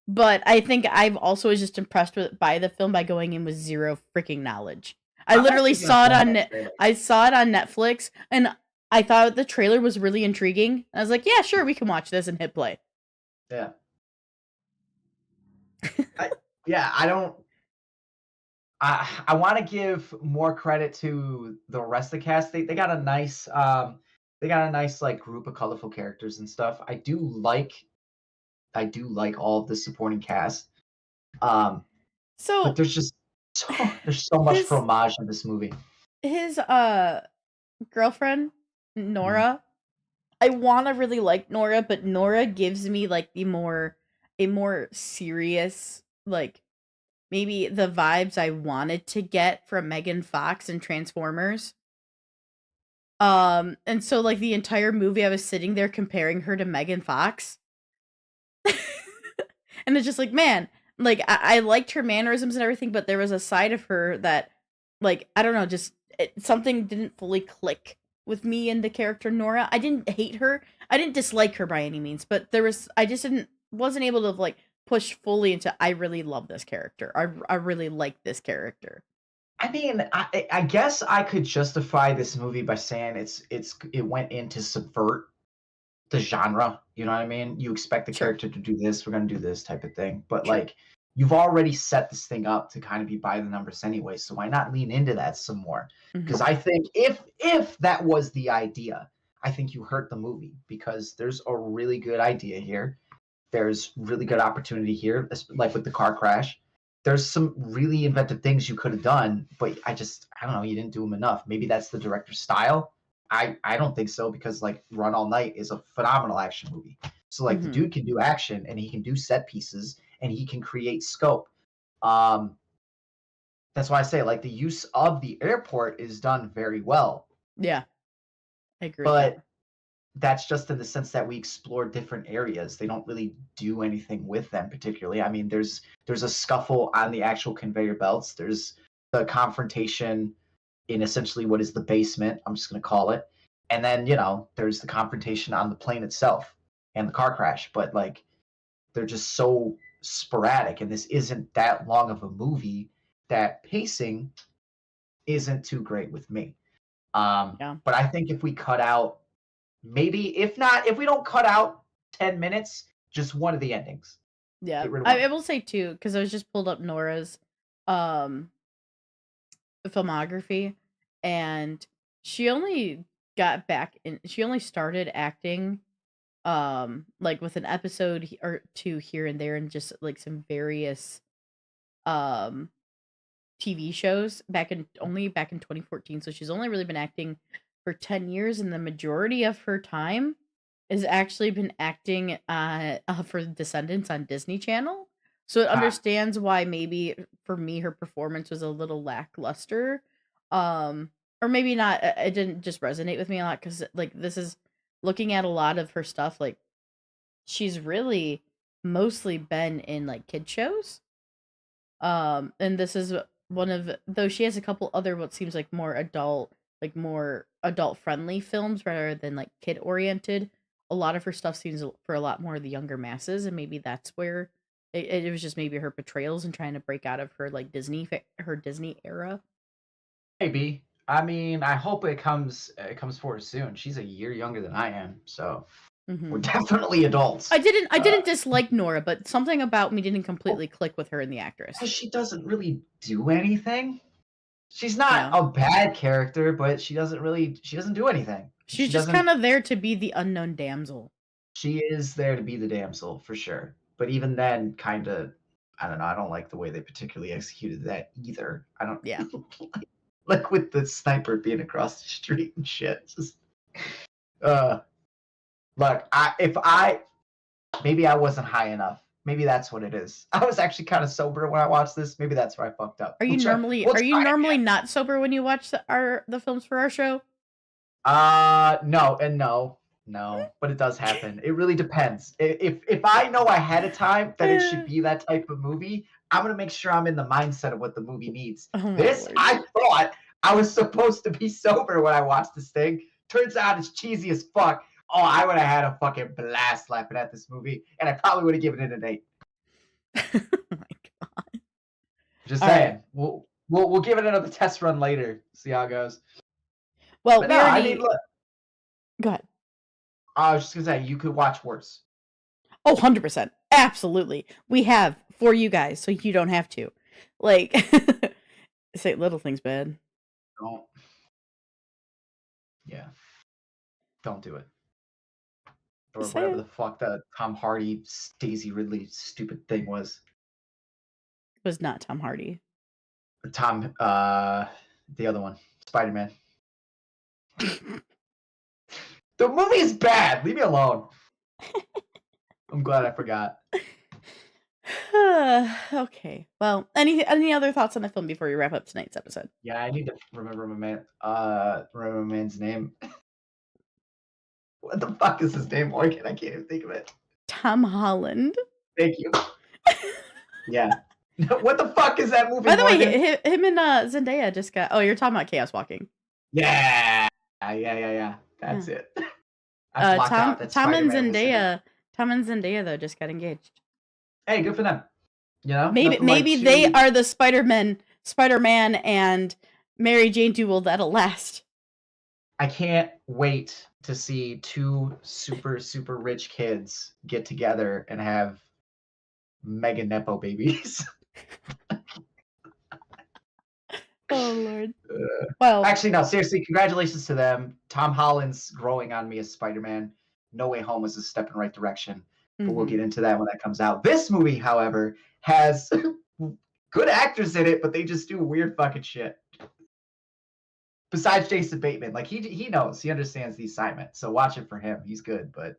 but I think I've also was just impressed with by the film by going in with zero freaking knowledge. I I'm literally actually gonna saw it send on that trailer. I saw it on Netflix and I thought the trailer was really intriguing. I was like, "Yeah, sure, we can watch this," and hit play. Yeah. I yeah, I don't I want to give more credit to the rest of the cast. They got a nice like group of colorful characters and stuff. I do like all of the supporting cast. Um, but So, there's so much his fromage in this movie. his girlfriend, Mhm. Nora, I wanna really like Nora, but Nora gives me, like, a more serious, like, maybe the vibes I wanted to get from Megan Fox in Transformers. And so, like, the entire movie, I was sitting there comparing her to Megan Fox. And it's just like, man, like, I liked her mannerisms and everything, but there was a side of her that, like, I don't know, just something didn't fully click with me and the character Nora. I didn't hate her. I didn't dislike her by any means, but I just wasn't able to like push fully into I really love this character. I really like this character. I mean, I guess I could justify this movie by saying it went in to subvert the genre. You know what I mean? You expect the Sure. character to do this, we're gonna do this type of thing. But Sure. like you've already set this thing up to kind of be by the numbers anyway, so why not lean into that some more? Because Mhm. I think if that was the idea, I think you hurt the movie because there's a really good idea here. There's really good opportunity here, like with the car crash. There's some really inventive things you could have done, but I don't know, you didn't do them enough. Maybe that's the director's style. I don't think so because like Run All Night is a phenomenal action movie. So like the Mhm. dude can do action and he can do set pieces and he can create scope. Um, that's why I say like the use of the airport is done very well, Yeah, I agree with that. but that's just in the sense that we explore different areas. They don't really do anything with them particularly. I mean, there's a scuffle on the actual conveyor belts. There's the confrontation in essentially what is the basement. I'm just going to call it. And then, there's the confrontation on the plane itself and the car crash. But like, they're just so sporadic. And this isn't that long of a movie that pacing isn't too great with me. Yeah. But I think if we cut out maybe if not, if we don't cut out 10 minutes, just one of the endings. Yeah. Get rid of I one. will say too, because I was just pulled up Nora's um filmography and she only she only started acting like with an episode or two here and there and just like some various um TV shows back in 2014. So she's only really been acting for 10 years and the majority of her time has actually been acting for Descendants on Disney Channel. So it Ha. understands why maybe for me her performance was a little lackluster. Um or maybe not it didn't just resonate with me a lot cuz like this is looking at a lot of her stuff like she's really mostly been in like kid shows. And this is one of though she has a couple other what seems like more adult friendly films rather than like kid oriented. A lot of her stuff seems for a lot more of the younger masses, and maybe that's where it was just maybe her portrayals and trying to break out of her like her Disney era. Maybe. I mean, I hope it comes forward soon. She's a year younger than I am, so we're Hmm. definitely adults. I Uh, didn't dislike Nora, but something about me didn't well, completely click with her and the actress. 'cause she doesn't really do anything. She's not Yeah, a bad character, but she doesn't do anything. she's She just doesn't kind of there to be the unknown damsel. she is there to be the damsel for sure. But even then, kind of, I don't know. I don't like the way they particularly executed that either. I don't Yeah. like with the sniper being across the street and shit. It's just, uh, look, if I maybe I wasn't high enough. Maybe that's what it is. I was actually kind of sober when I watched this. Maybe that's where I fucked up. We'll Are you try normally again. not sober when you watch the films for our show? No and no. No, but it does happen. It really depends. If I know ahead of time that it should be that type of movie, I'm gonna make sure I'm in the mindset of what the movie needs. Oh my This, lord. I thought I was supposed to be sober when I watched this thing. Turns out it's cheesy as fuck. Oh, I would have had a fucking blast laughing at this movie, and I probably would have given it an 8. Oh my god. Just All saying. right. We'll give it another test run later. See how it goes. Well, But we no, I already mean, look. go ahead. I was just gonna say you could watch worse. Oh, 100%. Absolutely. We have for you guys, so you don't have to. Like, say little things bad. Don't. Yeah. Don't do it. Or Just whatever saying. the fuck that Tom Hardy, Daisy Ridley stupid thing was. It was not Tom Hardy. Tom, the other one, Spider-Man. The movie is bad. Leave me alone. I'm glad I forgot. Okay. Well, any other thoughts on the film before we wrap up tonight's episode? Yeah, I need to remember my man's name. What the fuck is his name, Morgan? I can't even think of it. Tom Holland. Thank you. Yeah. What the fuck is that movie, By the Morgan? way, him and Zendaya just got. Oh, you're talking about Chaos Walking. Yeah. That's it. I blocked out that Tom and Spider-Man was in it. Tom and Zendaya though just got engaged. Hey, good for them. You know, Maybe they are the Spider-Man and Mary Jane duel that'll last. I can't wait to see two super rich kids get together and have mega nepo babies. Oh Lord. Well, actually, no. Seriously, congratulations to them. Tom Holland's growing on me as Spider-Man. No Way Home was a step in the right direction, but we'll get into that when that comes out. This movie, however, has good actors in it, but they just do weird fucking shit. Besides Jason Bateman, like he knows, he understands the assignment. So watch it for him. He's good, but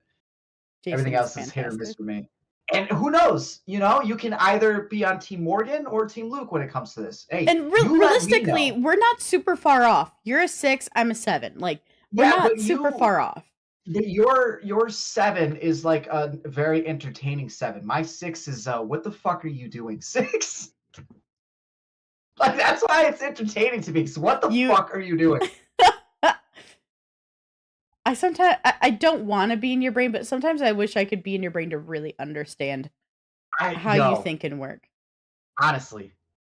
everything else is hit or miss for me. And who knows? You know, you can either be on Team Morgan or Team Luke when it comes to this. Hey, and realistically, we're not super far off. You're a 6, I'm a 7. Like we're not super far off. Your 7 is like a very entertaining 7. My 6 is what the fuck are you doing, 6? Like that's why it's entertaining to me. So what the fuck are you doing? I don't want to be in your brain, but sometimes I wish I could be in your brain to really understand how you think and work. Honestly,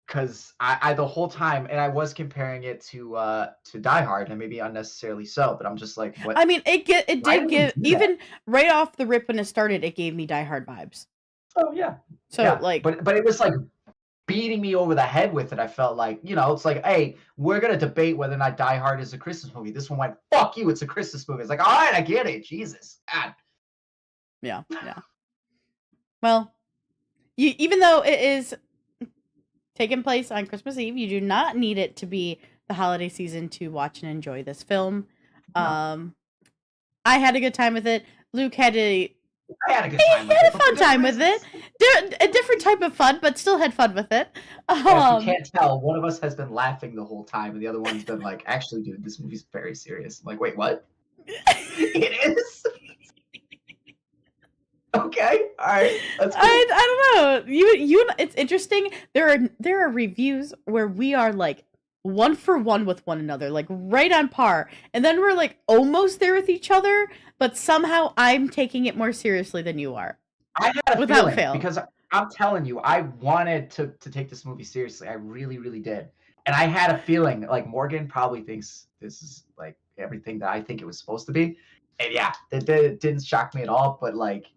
because I the whole time, and I was comparing it to Die Hard, and maybe unnecessarily so, but I'm just like, what? I mean, it did give, even right off the rip when it started, it gave me Die Hard vibes. Oh yeah. So yeah. like, but it was like beating me over the head with it. I felt like, you know, it's like, hey, we're gonna debate whether or not Die Hard is a Christmas movie. This one went, fuck you, it's a Christmas movie. It's like, all right, I get it. Jesus. God. Yeah. Well, even though it is taking place on Christmas Eve, you do not need it to be the holiday season to watch and enjoy this film. No. I had a good time with it. Luke had a fun time with it. A different type of fun, but still had fun with it. Yeah, if you can't tell, one of us has been laughing the whole time, and the other one's been like, actually, dude, this movie's very serious. I'm like, wait, what? It is? Okay, all right. That's cool. I don't know. You. It's interesting. There are reviews where we are like 1 for 1 with one another, like right on par, and then we're like almost there with each other, but somehow I'm taking it more seriously than you are. I had a without feeling, fail, because I'm telling you, I wanted to take this movie seriously. I really, really did, and I had a feeling like Morgan probably thinks this is like everything that I think it was supposed to be, and yeah, it didn't shock me at all. But like,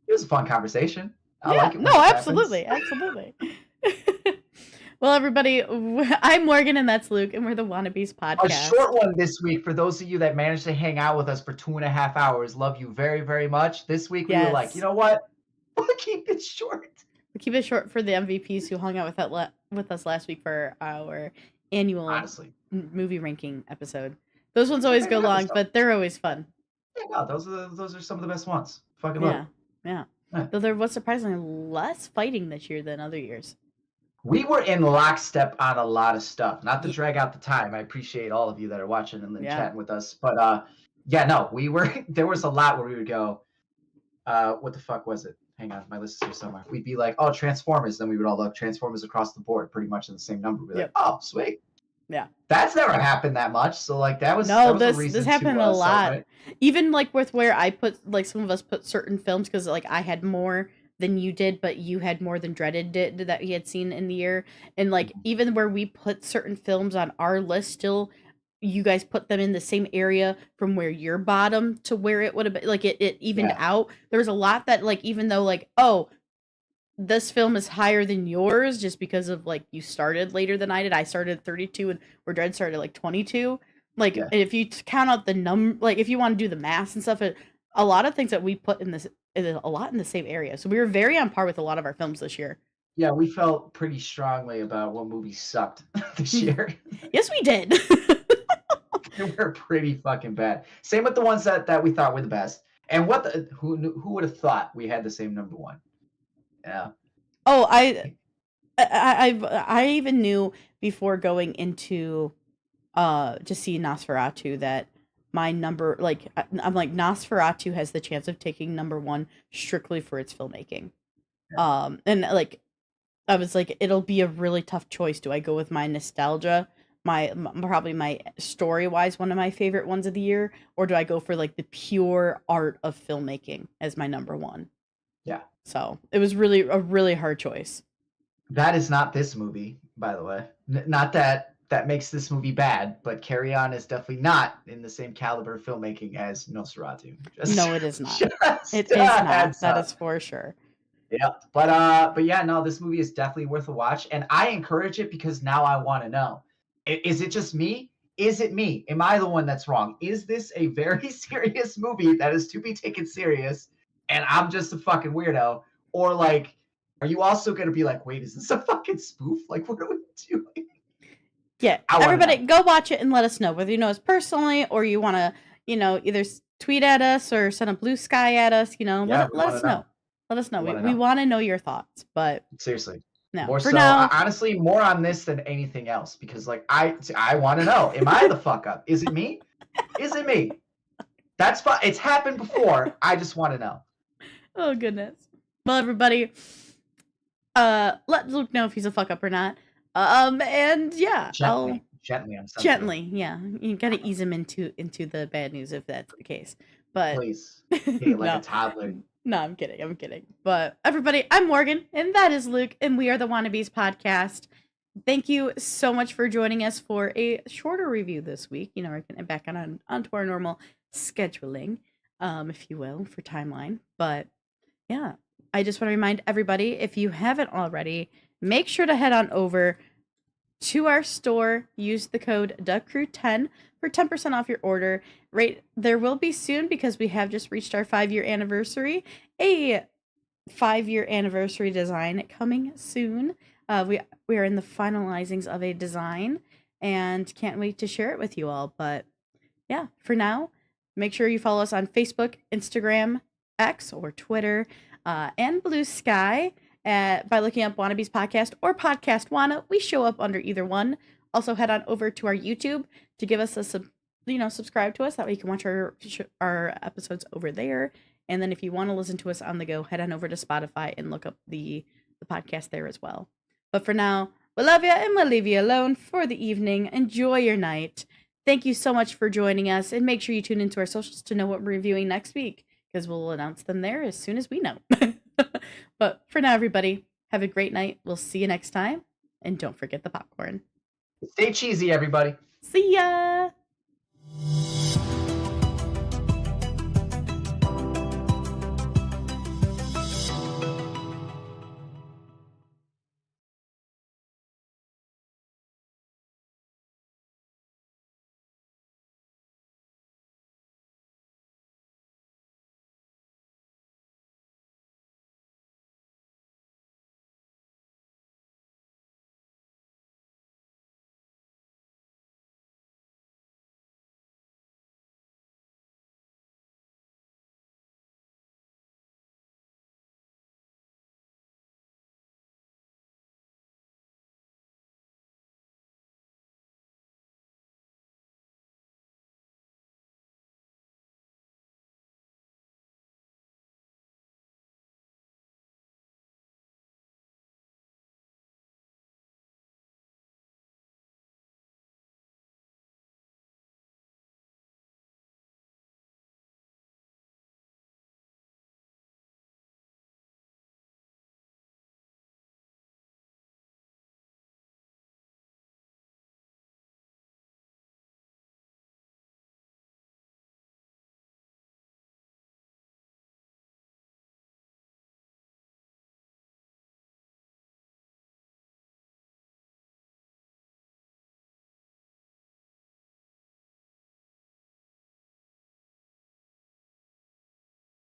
it was a fun conversation. I like it. No, absolutely. Well, everybody, I'm Morgan and that's Luke, and we're the Wannabes podcast. A short one this week for those of you that managed to hang out with us for 2.5 hours. Love you very, very much. This week we were like, you know what? We'll keep it short. We'll keep it short for the MVPs who hung out with us last week for our annual movie ranking episode. Those ones always go long, but they're always fun. Yeah, no, those are some of the best ones. Fucking love. Yeah. Though there was surprisingly less fighting this year than other years. We were in lockstep on a lot of stuff. Not to drag out the time. I appreciate all of you that are watching and chatting with us. But Yeah, no, we were. There was a lot where we would go. What the fuck was it? Hang on, my list is here somewhere. We'd be like, oh, Transformers. Then we would all look Transformers across the board, pretty much in the same number. We'd be like, Yep. oh, sweet. Yeah. That's never happened that much. So like that was No, a this reason happened a to lot. celebrate. Even like with where I put like some of us put certain films because like I had more than you did, but you had more than Dreaded did that he had seen in the year. And like even where we put certain films on our list, still you guys put them in the same area from where your bottom to where it would have been. Like it evened Yeah. out. There was a lot that like even though like this film is higher than yours just because of like you started later than I did. I started at 32 and where Dread started at like 22. Like Yeah. if you count out the like if you want to do the math and stuff, a lot of things that we put in this is a lot in the same area. So we were very on par with a lot of our films this year. Yeah, we felt pretty strongly about what movies sucked this year. Yes, we did. They were pretty fucking bad. Same with the ones that we thought were the best. And who would have thought we had the same number one? Yeah. Oh, I even knew before going into to see Nosferatu that my number like I'm like Nosferatu has the chance of taking number one strictly for its filmmaking. Yeah. And like I was like it'll be a really tough choice. Do I go with my nostalgia, probably my story wise one of my favorite ones of the year, or do I go for like the pure art of filmmaking as my number one? Yeah. So it was really a really hard choice. That is not this movie, by the way. Not that makes this movie bad, but Carry On is definitely not in the same caliber of filmmaking as Nosferatu. No, it is not. Just It is not. heads That up. is for sure. Yeah, but yeah, no, this movie is definitely worth a watch, and I encourage it because now I want to know: is it just me? Is it me? Am I the one that's wrong? Is this a very serious movie that is to be taken serious, and I'm just a fucking weirdo? Or like, are you also gonna be like, wait, is this a fucking spoof? Like, what are we doing? Yeah, everybody go watch it and let us know whether you know us personally or you want to, either tweet at us or send a blue sky at us. Yeah, Let us know. Let us know. We know. want to know your thoughts, but Seriously. no, More for so, now, honestly, more on this than anything else because, like, I want to know: am I the fuck up? Is it me? Is it me? That's fine. It's happened before. I just want to know. Oh goodness. Well, everybody, let Luke know if he's a fuck up or not. And yeah, Gently, I'm sensitive. gently, yeah. You gotta ease him into the bad news if that's the case. But Please, hey, like a toddler. No, I'm kidding. But everybody, I'm Morgan, and that is Luke, and we are the Wannabes Podcast. Thank you so much for joining us for a shorter review this week. We're getting back onto our normal scheduling, if you will, for timeline. But yeah, I just want to remind everybody, if you haven't already, make sure to head on over to our store. Use the code DuckCrew10 for 10% off your order. Right, there will be soon because we have just reached our 5-year anniversary. A 5-year anniversary design coming soon. We are in the finalizings of a design and can't wait to share it with you all. But yeah, for now, make sure you follow us on Facebook, Instagram, X, or Twitter, and Blue Sky by looking up Wannabes Podcast or Podcast Wanna. We show up under either one. Also, head on over to our YouTube to give us a subscribe to us. That way you can watch our episodes over there. And then if you want to listen to us on the go, head on over to Spotify and look up the podcast there as well. But for now, we love you and we'll leave you alone for the evening. Enjoy your night. Thank you so much for joining us, and make sure you tune into our socials to know what we're reviewing next week, because we'll announce them there as soon as we know. But for now, everybody, have a great night. We'll see you next time, and don't forget the popcorn. Stay cheesy, everybody. See ya!